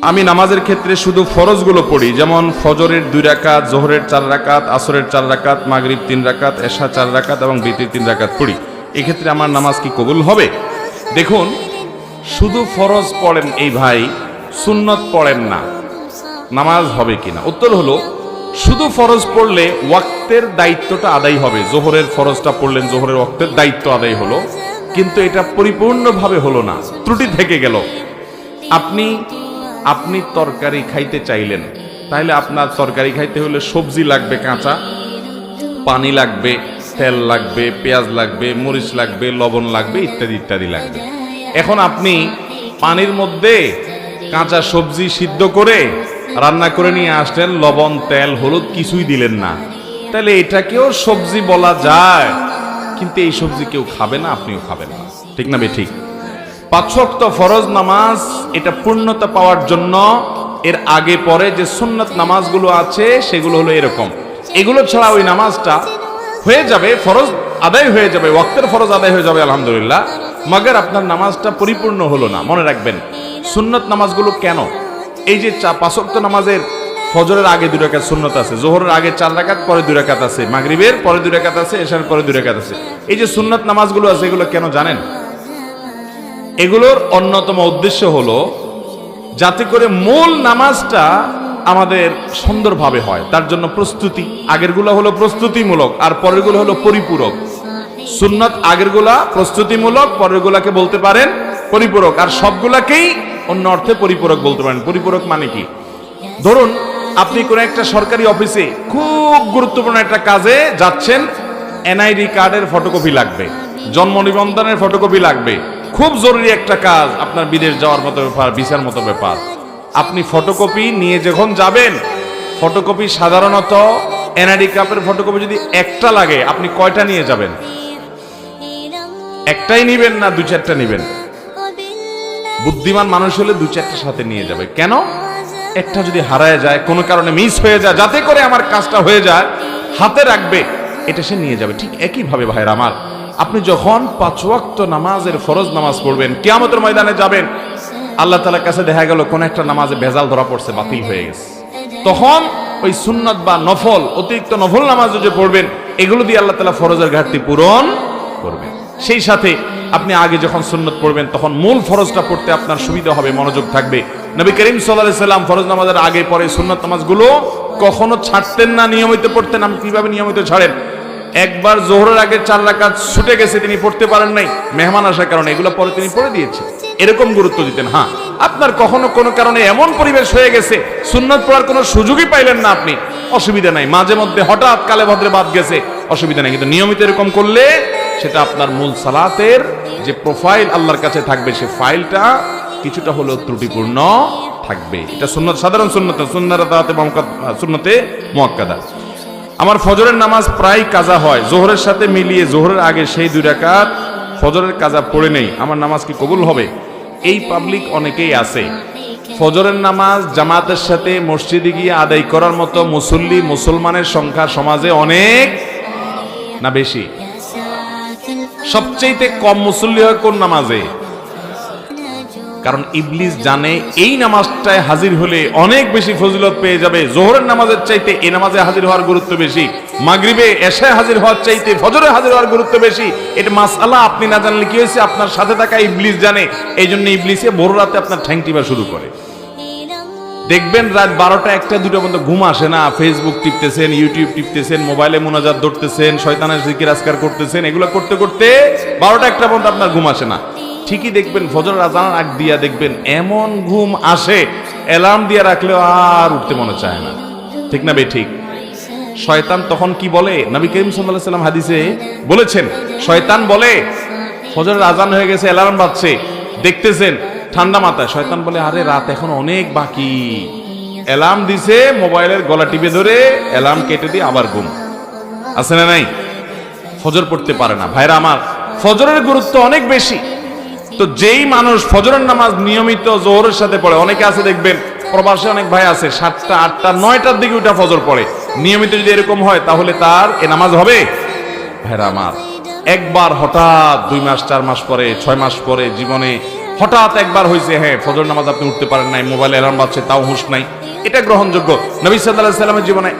আমি নামাজের ক্ষেত্রে শুধু ফরজগুলো পড়ি, যেমন ফজরের 2 রাকাত, জোহরের 4 রাকাত, আসরের 4 রাকাত, মাগরিব 3 রাকাত, এশা 4 রাকাত এবং বিতির 3 রাকাত পড়ি। এক্ষেত্রে আমার নামাজ কি কবুল হবে? দেখুন, শুধু ফরজ পড়েন এই ভাই, সুন্নত পড়েন না, নামাজ হবে কিনা? উত্তর হলো, শুধু ফরজ পড়লে ওয়াক্তের দায়িত্বটা আদায় হবে। জোহরের ফরজটা পড়লেন, জোহরের ওয়াক্তের দায়িত্ব আদায় হলো, কিন্তু এটা পরিপূর্ণভাবে হলো না, ত্রুটি থেকে গেল। আপনি তরকারি খাইতে চাইলেন, তাহলে আপনার তরকারি খাইতে হলে সবজি লাগবে কাঁচা, পানি লাগবে, তেল লাগবে, পেঁয়াজ লাগবে, মরিচ লাগবে, লবণ লাগবে, ইত্যাদি ইত্যাদি লাগবে। এখন আপনি পানির মধ্যে কাঁচা সবজি সিদ্ধ করে রান্না করে নিয়ে আসলেন, লবণ, তেল, হলুদ কিছুই দিলেন না, তাহলে এটাকেও সবজি বলা যায়, কিন্তু এই সবজি কেউ খাবে না, আপনিও খাবেন না। ঠিক না বে ঠিক? 5 ওয়াক্ত ফরজ নামাজ এটা পূর্ণতা পাওয়ার জন্য এর আগে পরে যে সুন্নাত নামাজগুলো আছে সেগুলো হলো এরকম। এগুলো ছাড়া ওই নামাজটা হয়ে যাবে, ফরজ আদায় হয়ে যাবে, ওয়াক্তের ফরজ আদায় হয়ে যাবে আলহামদুলিল্লাহ, মাগার আপনার নামাজটা পরিপূর্ণ হলো না। মনে রাখবেন, সুন্নাত নামাজগুলো কেন, এই যে 5 ওয়াক্ত নামাজের ফজরের আগে 2 রাকাত সুন্নাত আছে, জোহরের আগে 4 রাকাত, পরে 2 রাকাত আছে, মাগরিবের পরে 2 রাকাত আছে, এশার পরে 2 রাকাত আছে। এই যে সুন্নাত নামাজগুলো আছে, এগুলো কেন জানেন? এগুলোর অন্যতম উদ্দেশ্য হলো যাতে করে মূল নামাজটা আমাদের সুন্দরভাবে হয়, তার জন্য প্রস্তুতি। আগেরগুলো হলো প্রস্তুতিমূলক, আর পরেরগুলো হলো পরিপূরক। সুন্নাত আগেরগুলা প্রস্তুতিমূলক, পরেরগুলাকে বলতে পারেন পরিপূরক, আর সবগুলাকেই অন্য অর্থে পরিপূরক বলতে পারেন। পরিপূরক মানে কি? ধরুন, আপনি কোনো একটা সরকারি অফিসে খুব গুরুত্বপূর্ণ একটা কাজে যাচ্ছেন, এনআইডি কার্ডের ফটোকপি লাগবে, জন্ম নিবন্ধনের ফটোকপি লাগবে, খুব জরুরি একটা কাজ, আপনার বিদেশ যাওয়ার মতো ব্যাপার, ভিসার মতো ব্যাপার। আপনি ফটোকপি নিয়ে যখন যাবেন, ফটোকপি সাধারণত এনআইডি কার্ডের ফটোকপি যদি একটা লাগে, আপনি কয়টা নিয়ে যাবেন? একটাই নিবেন না 2-4টা নিবেন? বুদ্ধিমান মানুষ হলে 2-4টার সাথে নিয়ে যাবে। কেন? একটা যদি হারায় যায়, কোনো কারণে মিস হয়ে যায়, যাতে করে আমার কাজটা হয়ে যায়, হাতে রাখবে, এটা সে নিয়ে যাবে। ঠিক একইভাবে ভাইরা আমার, আপনি যখন 5 ওয়াক্ত নামাজের ফরজ নামাজ পড়বেন, কিয়ামতের ময়দানে যাবেন, আল্লাহ তাআলার কাছে দেখা গেল কোন একটা নামাজে ভেজাল ধরা পড়ছে, বাতিল হয়ে গেছে, তখন ওই সুন্নাত বা নফল, অতিরিক্ত নফল নামাজ যে পড়বেন, এগুলো দিয়ে আল্লাহ তাআলা ফরজের ঘাটতি পূরণ করবেন। সেই সাথে আপনি আগে যখন সুন্নাত পড়বেন, তখন মূল ফরজটা পড়তে আপনার সুবিধা হবে, মনোযোগ থাকবে। নবী করিম সাল্লাল্লাহু আলাইহি সাল্লাম ফরজ নামাজের আগে পরে সুন্নাত নামাজগুলো কখনো ছাড়তেন না, নিয়মিত পড়তেন। আপনি কিভাবে নিয়মিত ছাড়েন? একবার জোহরের আগে 4 রাকাত ছুটে গেছে, তিনি পড়তে পারেন নাই, মেহমান আসার কারণে, এগুলো পরে তিনি পড়ে দিয়েছেন, এরকম গুরুত্ব দিতেন। হ্যাঁ, আপনার কখনো কোনো কারণে এমন পরিবেশ হয়ে গেছে, সুন্নাত পড়ার কোনো সুযোগই পাইলেন না আপনি, অসুবিধা নাই, মাঝে মধ্যে হঠাৎ কালে ভদ্রে বাদ গেছে, অসুবিধা নাই, কিন্তু নিয়মিত এরকম করলে সেটা আপনার মূল সালাতের যে প্রোফাইল আল্লাহর কাছে থাকবে, সে ফাইলটা কিছুটা হলেও ত্রুটিপূর্ণ থাকবে। এটা সুন্নাত, সাধারণ সুন্নাত, সুন্নতে মুআক্কাদা। আমার ফজরের নামাজ প্রায় কাজা হয়, জোহরের সাথে মিলিয়ে জোহরের আগে সেই 2 রাকাত ফজরের কাজা পড়ে নেই, আমার নামাজ কি কবুল হবে? এই পাবলিক অনেকেই আছে, ফজরের নামাজ জামাতের সাথে মসজিদে গিয়ে আদায় করার মতো মুসল্লি, মুসলমানের সংখ্যা সমাজে অনেক না বেশি? সবচেয়ে কম মুসল্লি হয় কোন নামাজে? কারণ ইবলিস জানে এই নামাজটায় হাজির হলে অনেক বেশি ফজিলত পেয়ে যাবে, জোহরের নামাজের চাইতে এই নামাজে হাজির হওয়ার গুরুত্ব বেশি, মাগরিবে এশায় হাজির হওয়ার চাইতে ফজরে হাজির হওয়ার গুরুত্ব বেশি। এটা মাসআলা আপনি না জানলে কি হয়েছে, আপনার সাথে থাকা ইবলিস জানে, এই জন্য ইবলিসে ভোর রাতে আপনার ঠ্যাং টিপা শুরু করে। দেখবেন রাত 12টা 1টা 2টা পর্যন্ত ঘুম আসে না, ফেসবুক টিপতেছেন, ইউটিউব টিপতেছেন, মোবাইলে মুনাজাত ধরতেছেন, শয়তানের জিকির আজকার করতেছেন, এগুলো করতে করতে 12টা 1টা পর্যন্ত আপনার ঘুম আসে না। ঠিকই দেখবেন ফজরের আজান আগ দিয়া দেখবেন এমন ঘুম আসে, অ্যালার্ম দিয়ে রাখলেও আর উঠতে মনে চায় না। ঠিক না বে ঠিক? শয়তান তখন কি বলে? নবী করিম সাল্লাল্লাহু আলাইহি সাল্লাম হাদিসে বলেছেন, শয়তান বলে ফজরের আজান হয়ে গেছে, অ্যালার্ম বাজছে, দেখতেছেন ঠান্ডা মাথায়, শয়তান বলে আরে রাত এখন অনেক বাকি, অ্যালার্ম দিছে, মোবাইলের গলা টিপে ধরে অ্যালার্ম কেটে দিয়ে আবার ঘুম। আছে না নাই? ফজর পড়তে পারে না। ভাইরা আমার, ফজরের গুরুত্ব অনেক বেশি। তো যেই মানুষ ফজরের নামাজ নিয়মিত জোহরের সাথে পড়ে, অনেকে আছে দেখবেন প্রবাসে অনেক ভাই আছে 7টা 8টা 9টার দিকে উঠা ফজর পড়ে, নিয়মিত যদি এরকম হয় তাহলে তার এ নামাজ হবে? ভাইরা আমার, একবার হঠাৎ 2 মাস 4 মাস পরে 6 মাস পরে জীবনে হঠাৎ একবার হয়েছে, হ্যাঁ ফজর নামাজ আপনি উঠতে পারেন নাই, মোবাইলে অ্যালার্ম বাজছে তাও হুঁশ নাই, এটা গ্রহণযোগ্য। নবী সাল্লাল্লাহু আলাইহি ওয়াসাল্লামের জীবনে